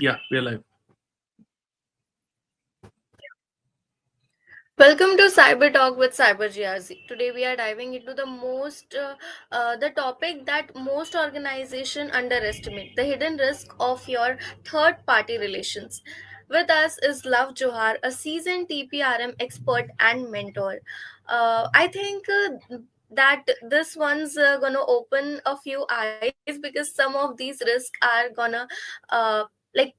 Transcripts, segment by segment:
Yeah, we are live. Welcome to Cyber Talk with Cyber GRZ. Today we are diving into the topic that most organization underestimate: the hidden risk of your third-party relations. With us is Love Johar, a seasoned TPRM expert and mentor. I think that this one's gonna open a few eyes because some of these risks are gonna uh,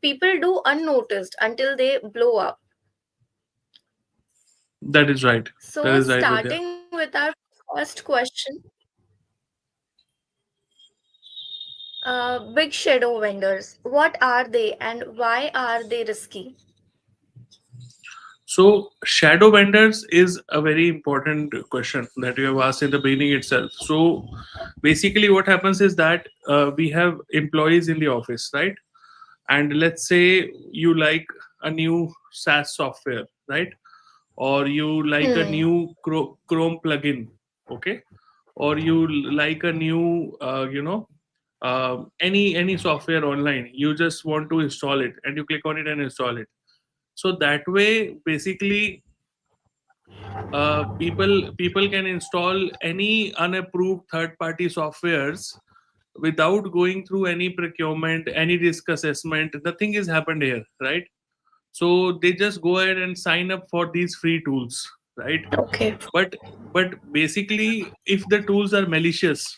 people do unnoticed until they blow up. That is right. That So, is right, Vidya. starting with our first question, big shadow vendors. What are they and why are they risky? So, shadow vendors is a very important question that you have asked in the beginning itself. So, basically, what happens is that we have employees in the office, right? And let's say you like a new SaaS software, right? Or you like a Hmm. new Chrome plugin, okay? Or you like a new, any software online. You just want to install it, and you click on it and install it. So that way, basically, people can install any unapproved third party softwares without going through any procurement, any risk assessment. Nothing has happened here, right? So they just go ahead and sign up for these free tools, right? Okay. But basically, if the tools are malicious,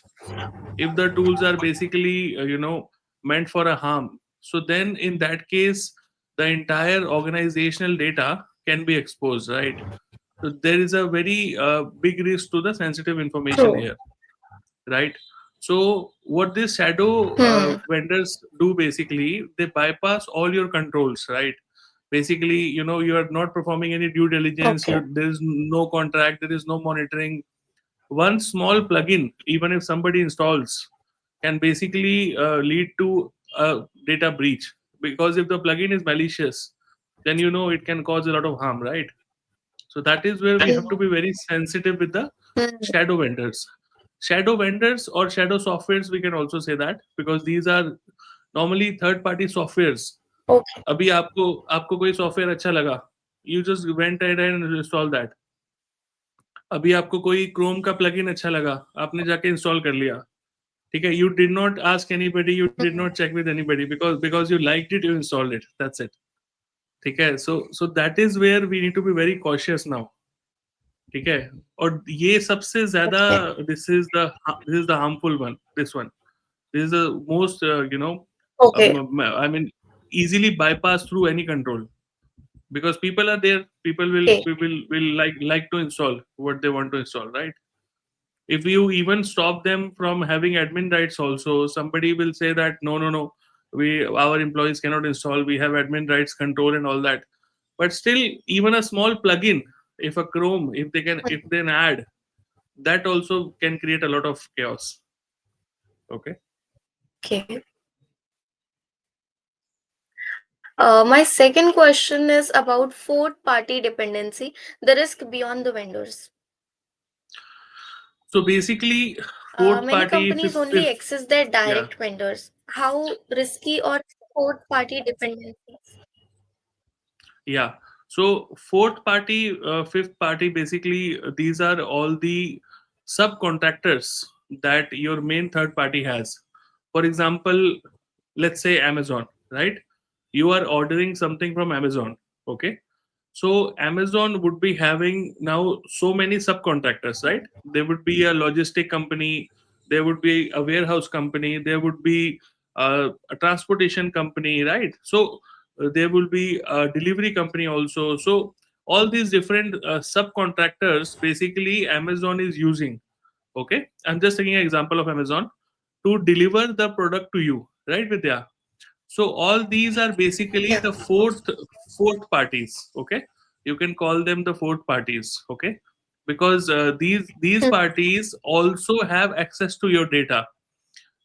if the tools are basically meant for a harm, so then in that case the entire organizational data can be exposed, right? So there is a very big risk to the sensitive information True. here, right? So what these shadow Hmm. vendors do, basically they bypass all your controls, right? Basically, you are not performing any due diligence. Okay. There is no contract, there is no monitoring. One small plugin, even if somebody installs, can basically lead to a data breach, because if the plugin is malicious, then it can cause a lot of harm, right? So that is where we have to be very sensitive with the Hmm. shadow vendors. Shadow vendors or shadow softwares, we can also say that, because these are normally third party softwares. Okay. अभी आपको आपको कोई software अच्छा लगा, you just went and install that. अभी आपको कोई Chrome का प्लगइन अच्छा लगा, आपने जाके इंस्टॉल कर लिया. ठीक है, you did not ask anybody, you did not check with anybody, because you liked it, you installed it, that's it. ठीक है, so that is where we need to be very cautious now. ठीक है, और ये सबसे ज्यादा, Okay. This is the harmful one, this one, this is the most, Okay. I mean, easily bypass through any control, because people are there. People Okay. will like to install what they want to install, right? If you even stop them from having admin rights also, somebody will say that no, we, our employees cannot install, we have admin rights control and all that. But still, even a small plugin, if a Chrome, if they can add, that also can create a lot of chaos. Okay. Okay. My second question is about fourth party dependency, the risk beyond the vendors. So basically, fourth Many party, companies only fifth, access their yeah. direct vendors. How risky or fourth party dependencies? Yeah. So fourth party, fifth party, basically these are all the subcontractors that your main third party has. For example, let's say Amazon, right? You are ordering something from Amazon, okay? So Amazon would be having now so many subcontractors, right? There would be a logistic company, there would be a warehouse company, there would be a transportation company, right? So there will be a delivery company also. So all these different subcontractors, basically Amazon is using. Okay, I'm just taking an example of Amazon to deliver the product to you, right, Vidya? So all these are basically Yeah. the fourth parties. Okay, you can call them the fourth parties. Okay, because these parties also have access to your data.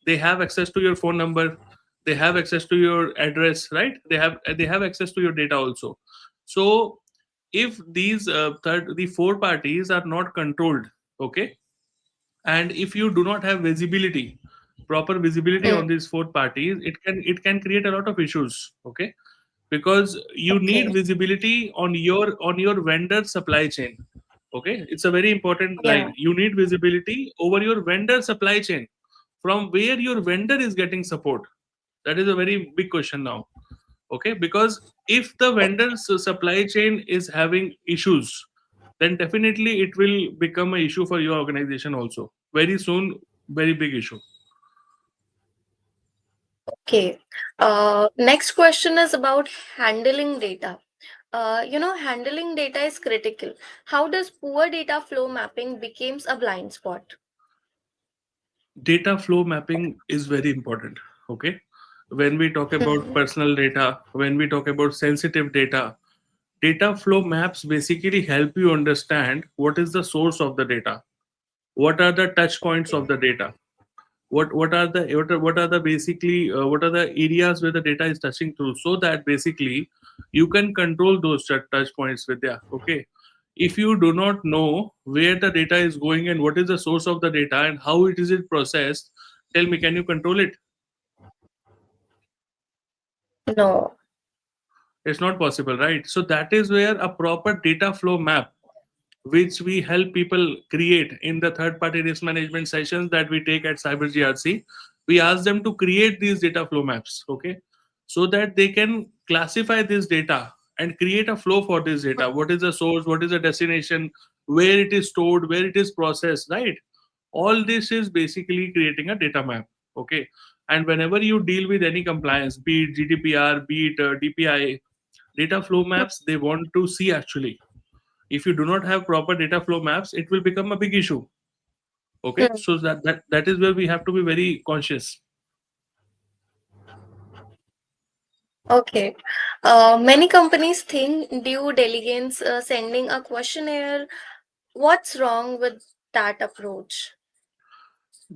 They have access to your phone number. They have access to your address. Right? They have access to your data also. So if these the four parties are not controlled, okay, and if you do not have visibility, proper visibility on Hmm. these fourth parties, it can create a lot of issues. Okay, because you need Okay. visibility on your vendor supply chain. Okay, it's a very important line. Yeah. You need visibility over your vendor supply chain, from where your vendor is getting support. That is a very big question now. Okay, because if the vendor's supply chain is having issues, then definitely it will become an issue for your organization also very soon. Very big issue. Okay. Next question is about handling data. Handling data is critical. How does poor data flow mapping becomes a blind spot? Data flow mapping is very important. Okay, when we talk about Hmm. personal data, when we talk about sensitive data, data flow maps basically help you understand what is the source of the data, what are the touch points of the data, what are the basically what are the areas where the data is touching through, so that basically you can control those touch points with. Yeah, okay, if you do not know where the data is going and what is the source of the data and how it processed, tell me, can you control it? No. It's not possible, right? So that is where a proper data flow map, which we help people create in the third party risk management sessions that we take at cyber grc, we ask them to create these data flow maps. Okay, so that they can classify this data and create a flow for this data. What is the source, what is the destination, where it is stored, where it is processed, right? All this is basically creating a data map. Okay, and whenever you deal with any compliance, be it gdpr, be it dpi, data flow maps they want to see actually. If you do not have proper data flow maps, it will become a big issue. Okay, Hmm. so that is where we have to be very conscious. Okay. Many companies think due diligence sending a questionnaire. What's wrong with that approach?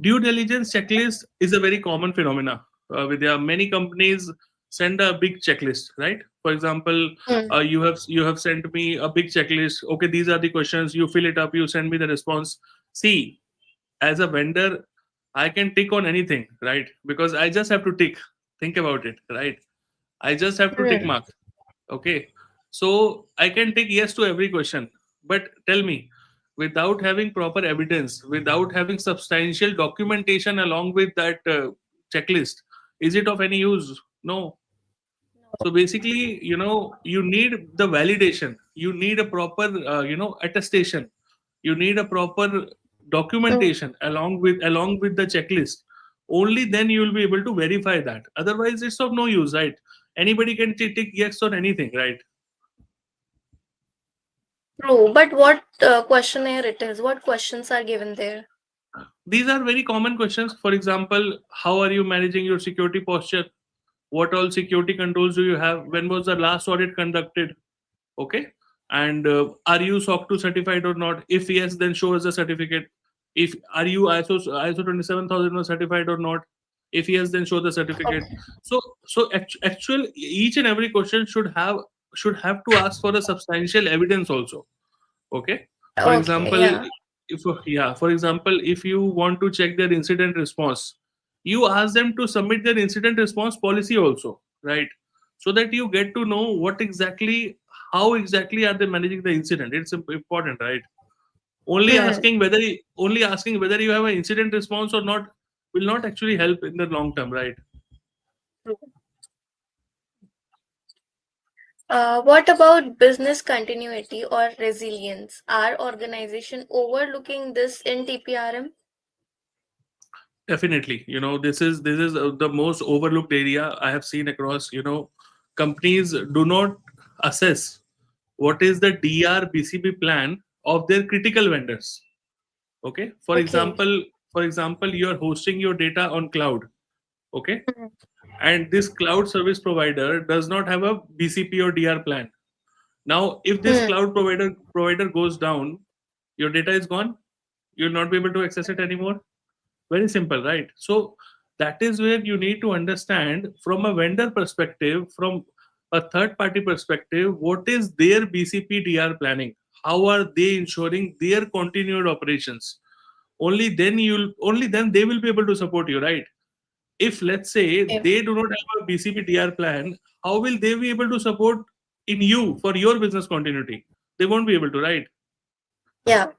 Due diligence checklist is a very common phenomena. Vidya, many companies send a big checklist, right? For example, Hmm. you have sent me a big checklist. Okay, these are the questions. You fill it up. You send me the response. See, as a vendor, I can tick on anything, right? Because I just have to tick. Think about it, right? I just have to tick Hmm. mark. Okay. So I can take yes to every question. But tell me, without having proper evidence, without having substantial documentation along with that checklist, is it of any use? No. So basically, you need the validation. You need a proper, attestation. You need a proper Hmm. documentation along with the checklist. Only then you will be able to verify that. Otherwise, it's of no use, right? Anybody can tick yes on anything, right? True, but what questionnaire it is? What questions are given there? These are very common questions. For example, how are you managing your security posture? What all security controls do you have? When was the last audit conducted? Okay, and are you SOC 2 certified or not? If yes, then show us a certificate. If are you ISO 27001 certified or not? If yes, then show the certificate. Okay. So actual each and every question should have to ask for a substantial evidence also. Okay, for Okay. example, Yeah. if yeah, for example, if you want to check their incident response, you ask them to submit their incident response policy also, right? So that you get to know what exactly, how exactly are they managing the incident. It's important, right? Hmm. Only asking whether you have an incident response or not will not actually help in the long term, right? True. What about business continuity or resilience? Are organization overlooking this in TPRM? Definitely, this is the most overlooked area I have seen across. Companies do not assess what is the DRBCB plan of their critical vendors. Okay, for Okay. example, you are hosting your data on cloud. Okay, Hmm. and this cloud service provider does not have a BCP or DR plan. Now, if this Hmm. cloud provider goes down, your data is gone. You'll not be able to access it anymore. Very simple, right? So that is where you need to understand from a vendor perspective, from a third party perspective, what is their BCP DR planning? How are they ensuring their continued operations? Only then they will be able to support you, right? If let's say If they do not have a BCP plan, how will they be able to support in you for your business continuity? They won't be able to, right? yeah.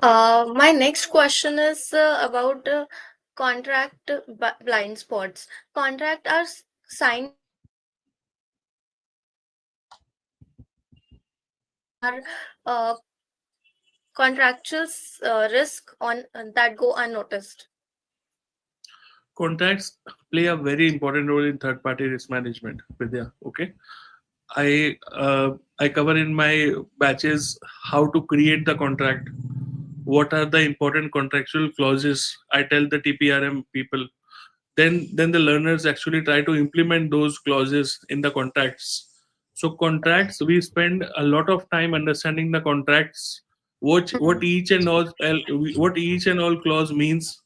My next question is about contract blind spots. Contract are signed by everyone, but there are uh, contractual risk on that go unnoticed. Contracts play a very important role in third party risk management, Vidya. Okay. I cover in my batches how to create the contract, what are the important contractual clauses. I tell the TPRM people. Then the learners actually try to implement those clauses in the contracts. So contracts, we spend a lot of time understanding the contracts, what Hmm. each and all clause means,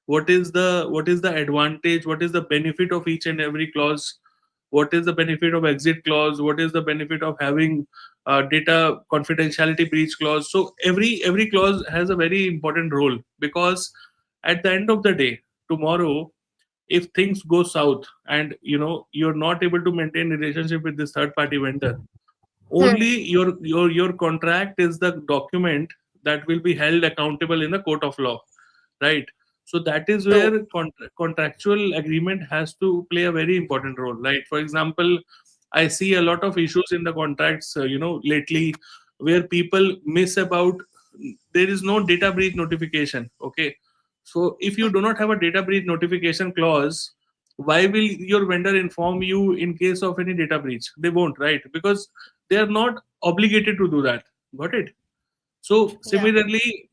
what is the advantage, what is the benefit of each and every clause, what is the benefit of exit clause, what is the benefit of having data confidentiality breach clause. So every clause has a very important role, because at the end of the day, tomorrow, if things go south and you're not able to maintain relationship with this third party vendor, only Hmm. your contract is the document that will be held accountable in the court of law, right? So that is True. where contractual agreement has to play a very important role, right? For example, I see a lot of issues in the contracts, lately, where people miss about, there is no data breach notification. Okay, so if you do not have a data breach notification clause, why will your vendor inform you in case of any data breach? They won't, right? Because they are not obligated to do that. Got it? So Yeah.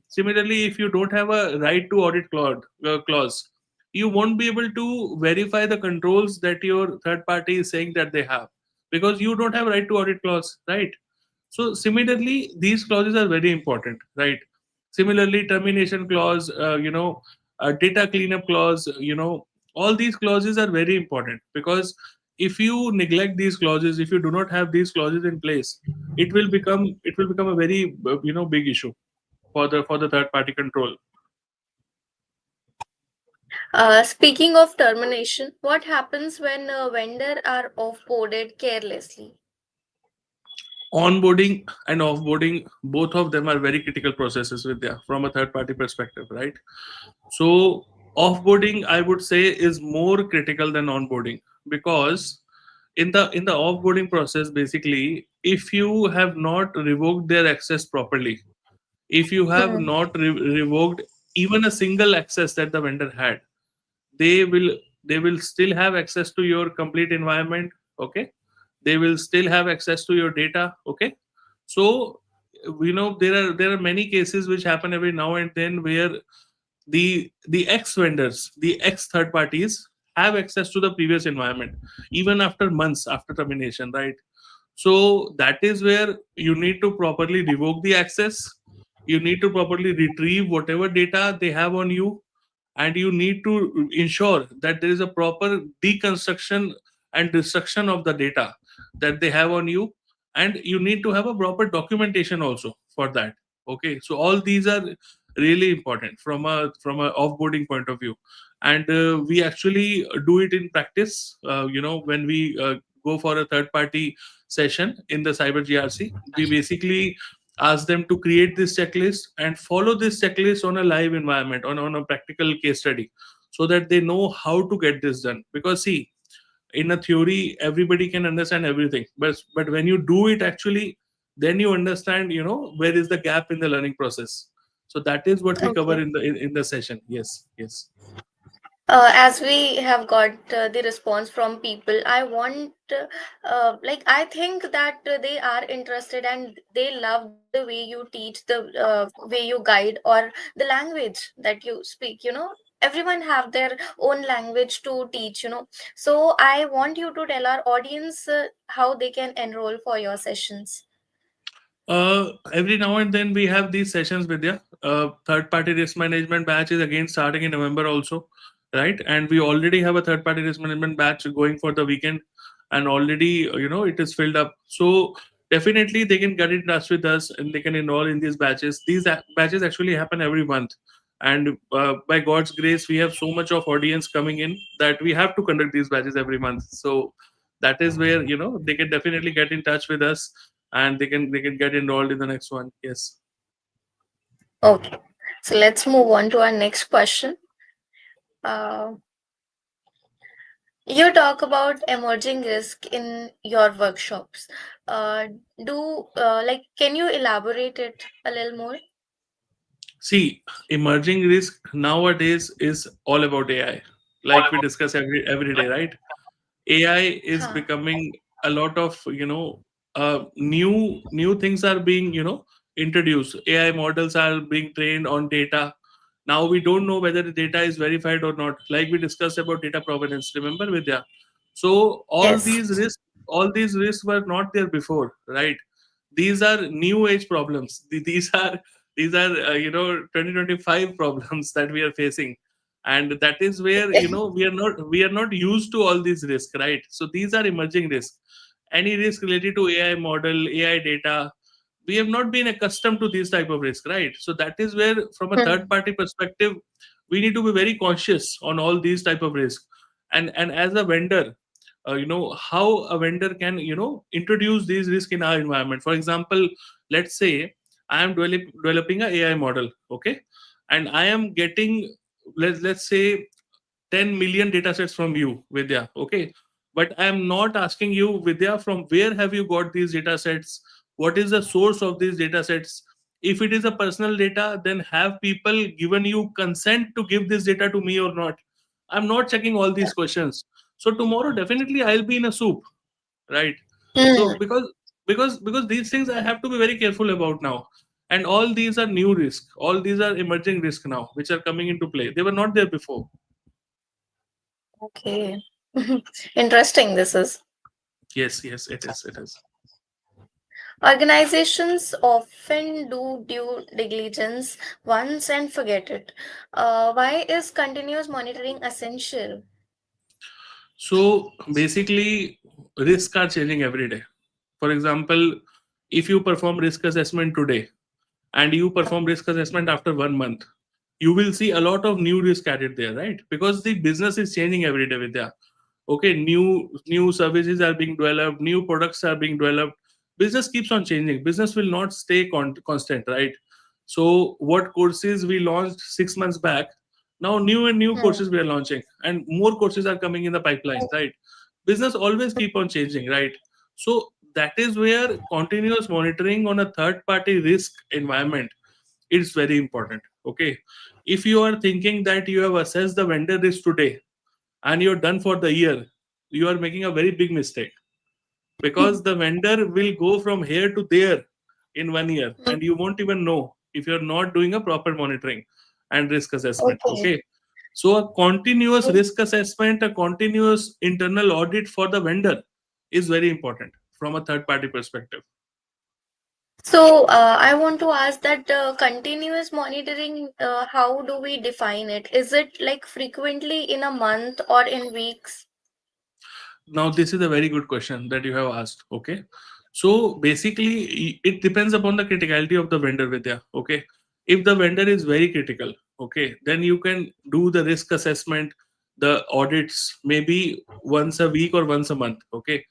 similarly, if you don't have a right to audit clause, you won't be able to verify the controls that your third party is saying that they have, because you don't have right to audit clause, right? So similarly, these clauses are very important, right? Similarly, termination clause, data cleanup clause, all these clauses are very important, because if you neglect these clauses, if you do not have these clauses in place, it will become a very big issue for the third party control. Speaking of termination, what happens when a vendor are offboarded carelessly? Onboarding and offboarding, both of them are very critical processes, Vidya, from a third party perspective, right? So offboarding, I would say, is more critical than onboarding, because in the offboarding process, basically, if you have not revoked their access properly, if you have Hmm. not revoked even a single access that the vendor had, they will still have access to your complete environment. Okay, they will still have access to your data. Okay, so there are many cases which happen every now and then, where the ex vendors, the ex third parties, have access to the previous environment even after months after termination, right? So that is where you need to properly revoke the access, you need to properly retrieve whatever data they have on you, and you need to ensure that there is a proper deconstruction and destruction of the data that they have on you, and you need to have a proper documentation also for that. Okay, so all these are really important from a offboarding point of view, and we actually do it in practice. When we go for a third party session in the cyber GRC, we basically ask them to create this checklist and follow this checklist on a live environment, on a practical case study, so that they know how to get this done. Because see, in a theory everybody can understand everything, but when you do it actually, then you understand where is the gap in the learning process. So that is what we cover Okay. in the session. Yes, yes. As we have got the response from people, I want, like, I think that they are interested and they love the way you teach, the way you guide, or the language that you speak. Everyone have their own language to teach. So I want you to tell our audience how they can enroll for your sessions. Every now and then we have these sessions, Vidya. Third party risk management batch is again starting in November also, right? And we already have a third party risk management batch going for the weekend, and already it is filled up. So definitely they can get in touch with us and they can enroll in these batches. These batches actually happen every month, and by God's grace we have so much of audience coming in that we have to conduct these batches every month. So that is where they can definitely get in touch with us, and they can get enrolled in the next one. Yes. Okay. So let's move on to our next question. Uh, you talk about emerging risk in your workshops. Uh, can you elaborate it a little more? See, emerging risk nowadays is all about AI, like we discuss every day, right? AI is Huh. becoming a lot of new things are being introduced. AI models are being trained on data. Now we don't know whether the data is verified or not. Like we discussed about data provenance, remember Vidya? So Yes. all these risks were not there before, right? These are new age problems. These are 2025 problems that we are facing, and that is where we are not used to all these risks, right? So these are emerging risks. Any risk related to AI model, AI data, we have not been accustomed to these type of risk, right? So that is where, from a third Hmm. party perspective, we need to be very cautious on all these type of risk. And as a vendor, how a vendor can introduce these risk in our environment. For example, let's say I am developing a AI model, okay, and I am getting, let's say, 10 million data sets from you, Vidya, okay? But I am not asking you, Vidya, from where have you got these data sets? What is the source of these data sets? If it is a personal data, then have people given you consent to give this data to me or not? I'm not checking all these questions. So tomorrow, definitely, I'll be in a soup, right? So Hmm. because these things I have to be very careful about now. And all these are new risk. All these are emerging risk now, which are coming into play. They were not there before. Okay. Interesting, this is. Yes, yes, it is. It is. Organizations often do due diligence once and forget it. Why is continuous monitoring essential? So basically, risks are changing every day. For example, if you perform risk assessment today and you perform risk assessment after 1 month, you will see a lot of new risk added there, right? Because the business is changing every day, Vidya. Okay, new services are being developed, new products are being developed. Business keeps on changing. Business will not stay constant, right? So what courses we launched 6 months back, now new and new Hmm. courses we are launching, and more courses are coming in the pipeline, right? Business always keep on changing, right? So that is where continuous monitoring on a third party risk environment is very important. Okay, if you are thinking that you have assessed the vendor risk today and you're done for the year, you are making a very big mistake, because the vendor will go from here to there in 1 year and you won't even know if you're not doing a proper monitoring and risk assessment. Okay. Okay, so a continuous risk assessment, a continuous internal audit for the vendor is very important from a third party perspective. So, I want to ask that continuous monitoring, how do we define it? Is it like frequently in a month or in weeks? Now, this is a very good question that you have asked. Okay. So basically, it depends upon the criticality of the vendor, Vidya. Okay. If the vendor is very critical, okay, then you can do the risk assessment, the audits maybe once a week or once a month. Okay.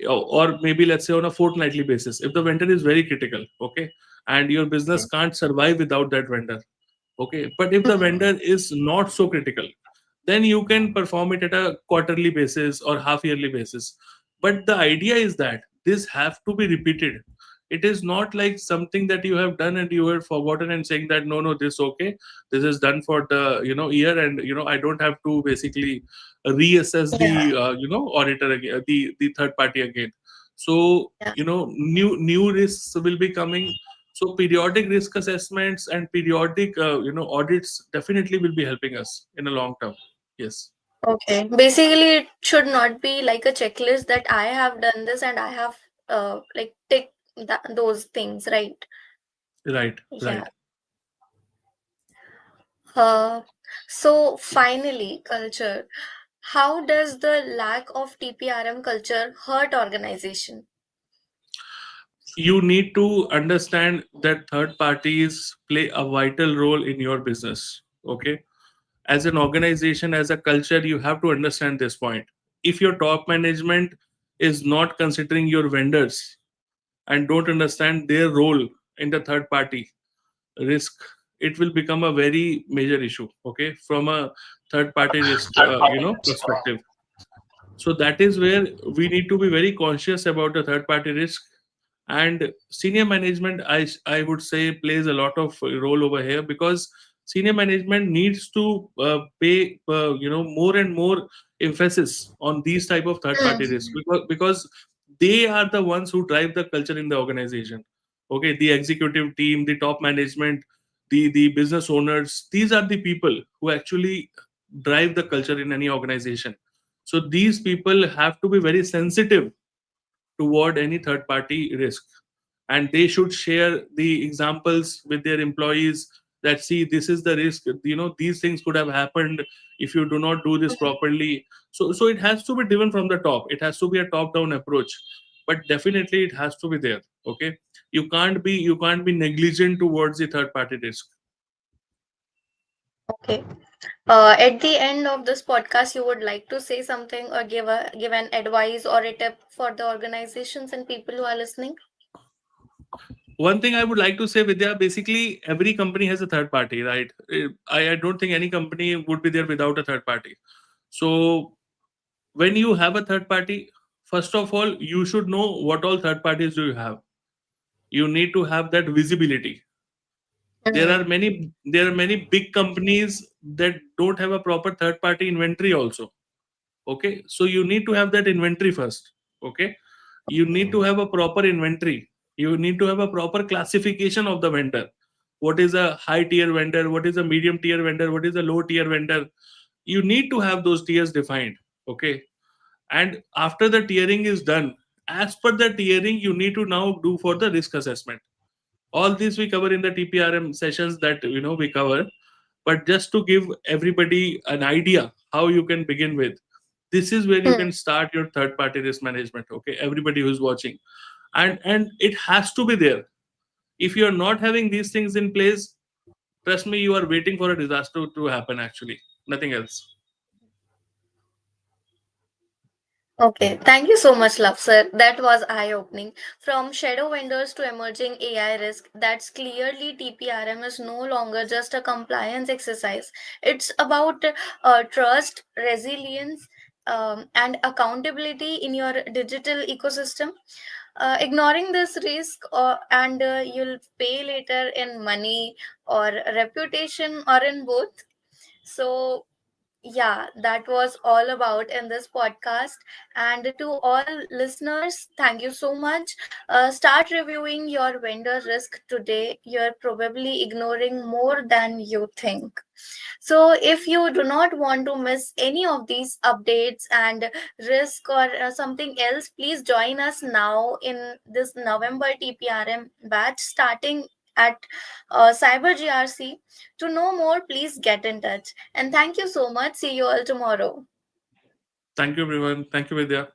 Or maybe let's say on a fortnightly basis. If the vendor is very critical, okay, and your business can't survive without that vendor. Okay. But if the vendor is not so critical, then you can perform it at a quarterly basis or half yearly basis. But the idea is that this have to be repeated. It is not like something that you have done and you have forgotten and saying that no, no, this okay, this is done for the year, and I don't have to basically reassess the Yeah. auditor again, the third party again. So Yeah. new risks will be coming. So periodic risk assessments and periodic audits definitely will be helping us in a long term. Yes. Okay. Basically, it should not be like a checklist that I have done this and I have like tick those things, right? Right. Yeah. Right. Uh, so finally, culture. How does the lack of TPRM culture hurt organization? You need to understand that third parties play a vital role in your business. Okay, as an organization, as a culture, you have to understand this point. If your top management is not considering your vendors and don't understand their role in the third party risk, it will become a very major issue. Okay, from a third party risk perspective. So that is where we need to be very conscious about the third party risk. And senior management, I would say, plays a lot of role over here, because senior management needs to pay more and more emphasis on these type of third party Hmm. risks, because they are the ones who drive the culture in the organization. Okay, the executive team, the top management, the business owners, these are the people who actually drive the culture in any organization. So these people have to be very sensitive toward any third party risk, and they should share the examples with their employees, that see, this is the risk, these things could have happened if you do not do this properly. So it has to be driven from the top. It has to be a top down approach, but definitely it has to be there. Okay, you can't be negligent towards the third party risk. Okay. At the end of this podcast, you would like to say something or give an advice or a tip for the organizations and people who are listening? One thing I would like to say, Vidya, basically every company has a third party, right? I don't think any company would be there without a third party. So when you have a third party, first of all, you should know what all third parties do you have. You need to have that visibility. There are many big companies that don't have a proper third party inventory also. Okay, so you need to have that inventory first. Okay, you need to have a proper inventory. You need to have a proper classification of the vendor. What is a high tier vendor? What is a medium tier vendor? What is a low tier vendor? You need to have those tiers defined. Okay, and after the tiering is done, as per the tiering, you need to now do for the risk assessment. All this we cover in the TPRM sessions that we cover. But just to give everybody an idea how you can begin with, this is where you Hmm. can start your third party risk management. Okay, everybody who's watching, and it has to be there. If you are not having these things in place, trust me, you are waiting for a disaster to happen, actually, nothing else. Okay, thank you so much, Love sir. That was eye-opening. From shadow vendors to emerging AI risk, that's clearly TPRM is no longer just a compliance exercise. It's about trust, resilience, and accountability in your digital ecosystem. Ignoring this risk, and you'll pay later in money or reputation or in both. So yeah, that was all about in this podcast. And to all listeners, thank you so much. Start reviewing your vendor risk today. You're probably ignoring more than you think. So, if you do not want to miss any of these updates and risk or something else, please join us now in this November TPRM batch starting at Cyber GRC. To know more, please get in touch. And thank you so much. See you all tomorrow. Thank you, everyone. Thank you, Vidya.